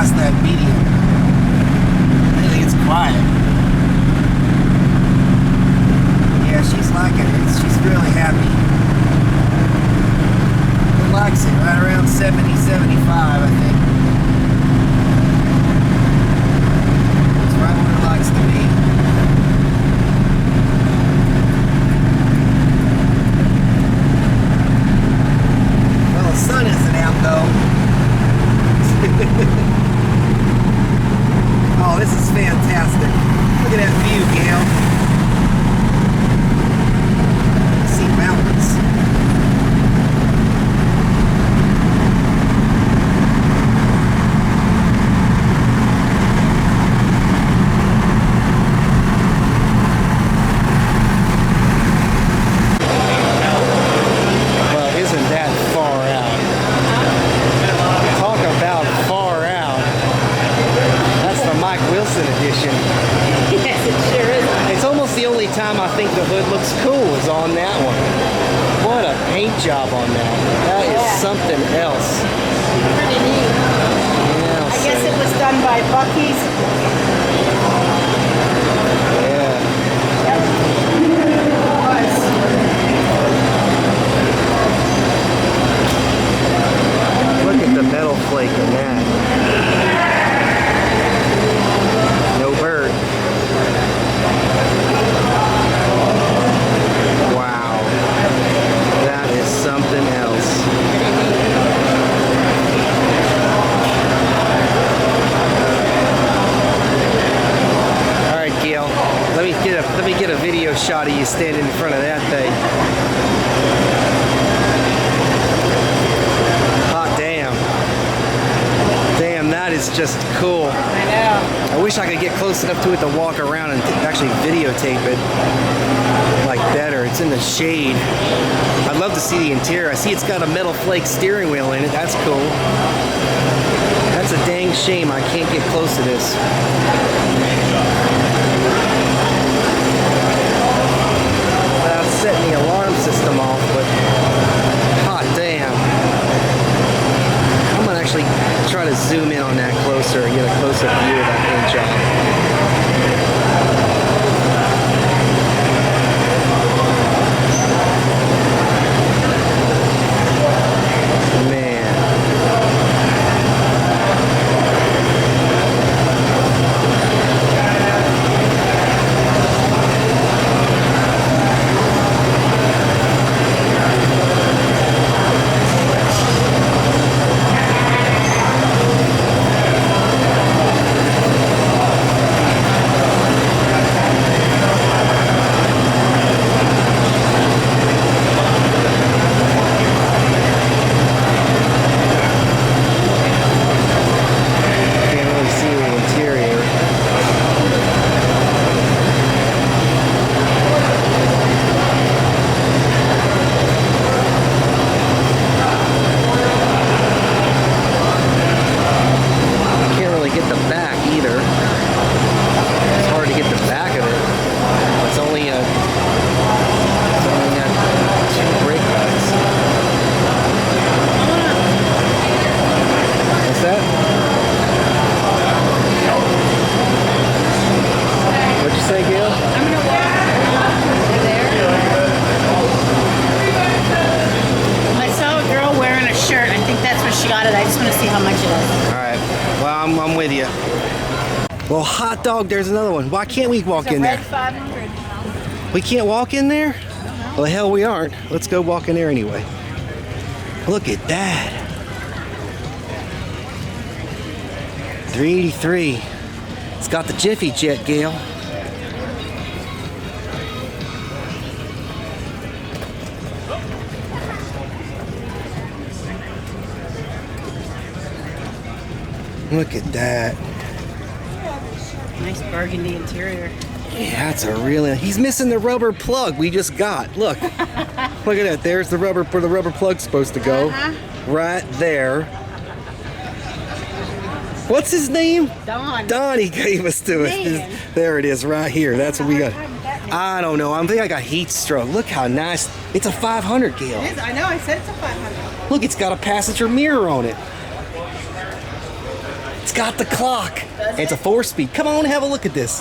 past that medium. I think it's quiet. Yeah, she's liking it. She's really happy. She likes it right around 70, 75, I think. It's right where it likes to be. Well, the sun isn't out though. Oh, this is fantastic. Look at that view, Gail. See mountains. Well, isn't that far out? Talk about far out. That's the Mike Wilson edition. Yes, it sure is. It's almost the only time I think the hood looks cool is on that one. What a paint job on that. That is something else. Pretty neat. Yeah, I guess it was done by Bucky's. Yeah. Yep. It was. Look at the metal flake in that. No bird. Wow. That is something else. Alright, Gail. Let me get a video shot of you standing in front of that thing. Hot damn. Damn, that is just cool. I know. I wish I could get close enough to it to walk around and actually videotape it like better. It's in the shade. I'd love to see the interior. I see it's got a metal flake steering wheel in it. That's cool. That's a dang shame I can't get close to this. Without setting the alarm system off, but hot damn. I'm gonna actually try to zoom in on that closer and get a closer view of that paint job. I'm with you. Well, hot dog, there's another one. Why can't we walk in there? 500. We can't walk in there? Well, the hell we aren't. Let's go walk in there anyway. Look at that. 383. It's got the Jiffy Jet, Gail. Look at that. Nice burgundy interior. Yeah, that's a really... He's missing the rubber plug we just got. Look. Look at that. There's the rubber where the rubber plug's supposed to go. Right there. What's his name? Don. Don, he gave us to us. There it is, right here. That's what we got. I don't know. I think I got heat stroke. Look how nice. It's a 500, Gail. It is. I know. I said it's a 500. Look, it's got a passenger mirror on it. It's got the clock. It's a 4-speed. Come on, have a look at this.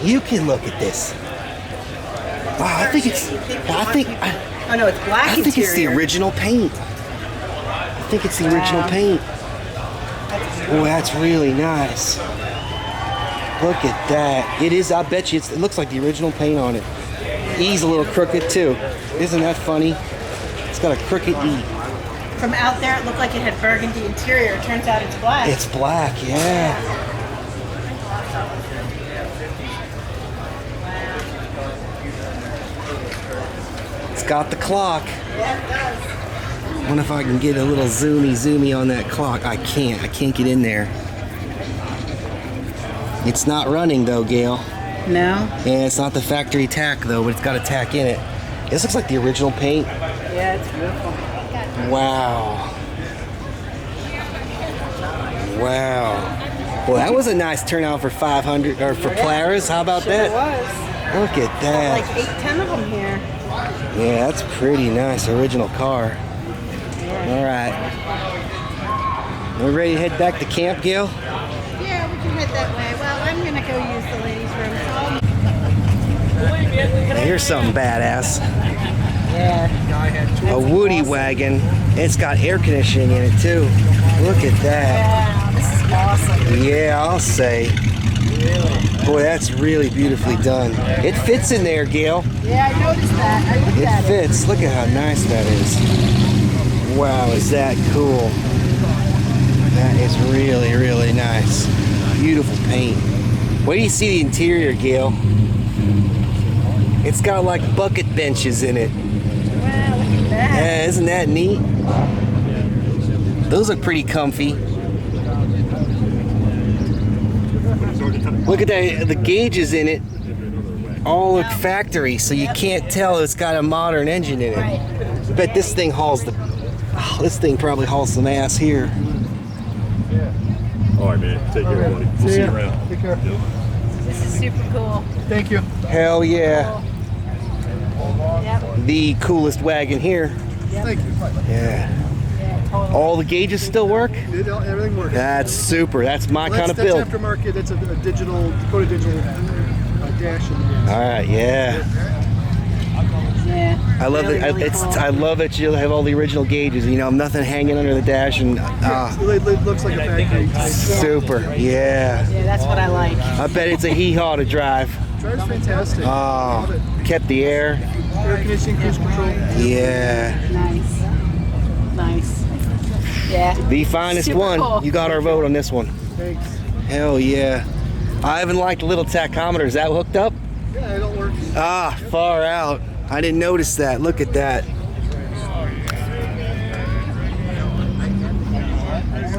You can look at this. Wow, I think it's. Oh no, it's black I think interior. it's the original paint. I think it's the original paint. Oh, that's really nice. Look at that. It is. I bet you it looks like the original paint on it. E's a little crooked too. Isn't that funny? It's got a crooked E. From out there, it looked like it had burgundy interior. It turns out it's black. It's black, yeah. It's got the clock. Yeah, it does. I wonder if I can get a little zoomy on that clock. I can't get in there. It's not running though, Gail. No? Yeah, it's not the factory tack though, but it's got a tack in it. This looks like the original paint. Yeah, it's beautiful. Wow. Wow. Well, that was a nice turnout for 500 or for Polaris. How about that? It was. Look at that. Like 8-10 of them here. Yeah, that's pretty nice. Original car. All right. We ready to head back to camp, Gail? Yeah, we can head that way. Well, I'm going to go use the ladies' room. Now, here's something badass. Yeah. A Woody wagon. It's got air conditioning in it too. Look at that. Wow, this is awesome. Yeah, I'll say. Boy, that's really beautifully done. It fits in there, Gail. Yeah, I noticed that. I looked at It fits. Look at how nice that is. Wow, is that cool? That is really, really nice. Beautiful paint. Wait till you see the interior, Gail. It's got like bucket benches in it. Wow, look at that. Yeah, isn't that neat? Those look pretty comfy. Look at that, the gauges in it all look factory, so you can't tell it's got a modern engine in it. Right. I bet this thing this thing probably hauls some ass here. All right, man. Take care, buddy. We'll see you around. Take care. This is super cool. Thank you. Hell yeah. Yep. The coolest wagon here. Thank you. Yeah. Yeah, totally. All the gauges still work? Everything works. That's super. That's my kind of build. That's aftermarket. It's a digital, Dakota digital dash. All right, yeah. Yeah. I love Really, it. really cool. I love that you have all the original gauges. You know, nothing hanging under the dash and It looks like a factory. super. Yeah. Yeah, that's what I like. I bet it's a hee-haw to drive. Drives fantastic. Love it. Kept the air. Air conditioning, cruise control. Yeah. Nice. Nice. Yeah. The finest Super one. cool. You got our vote on this one. Thanks. Hell yeah. I even like the little tachometer. Is that hooked up? Yeah, it don't work. Far out. I didn't notice that. Look at that.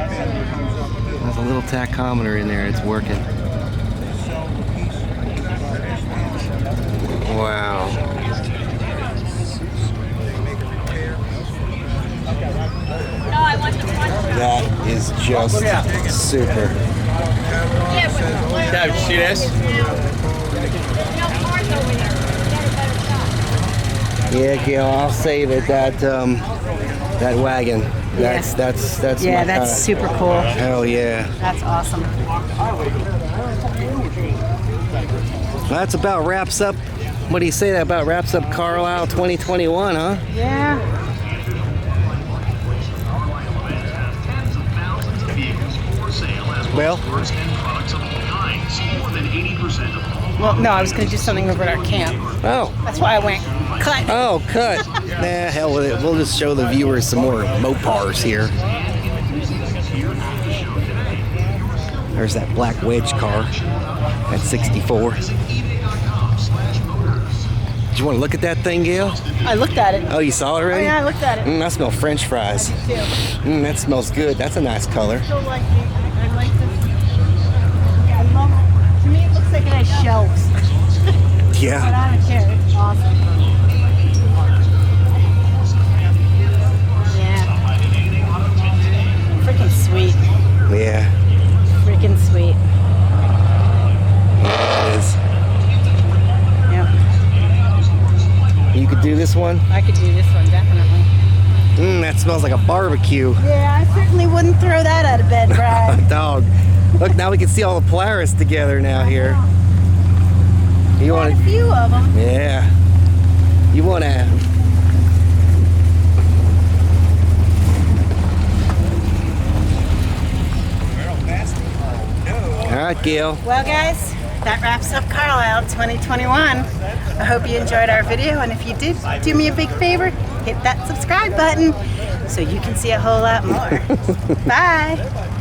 There's a little tachometer in there. It's working. Wow. That is just super. Dad, you see this? Yeah, Gail, I'll save it. That wagon. That's Yeah, my that's super cool. Hell yeah. That's awesome. That's about wraps up. What do you say? That about wraps up Carlisle 2021, huh? Yeah. Well, Well, no, I was going to do something over at our camp. oh, That's why I went cut. oh, cut. Nah, hell with it. We'll just show the viewers some more Mopars here. There's that black wedge car at 64. Did you want to look at that thing, Gail? I looked at it. Oh, you saw it Oh, already? yeah, I looked at it. I smell French fries. Too. That smells good. That's a nice color. Still like it. I like this. I love it. To me, it looks like it has shelves. But Yeah. I don't care. It's awesome. Yeah. Freaking sweet. Yeah. Freaking sweet. Yeah, it is. Yep. You could do this one? I could do this one, definitely. That smells like a barbecue. Yeah, I certainly wouldn't throw that out of bed, Brad. dog. Look, now we can see all the Polaris together now here. You Quite want a few of them. Yeah. You want to... All right, Gail. Well, guys, that wraps up Carlisle 2021. I hope you enjoyed our video, and if you did, do me a big favor, hit that subscribe button so you can see a whole lot more. Bye.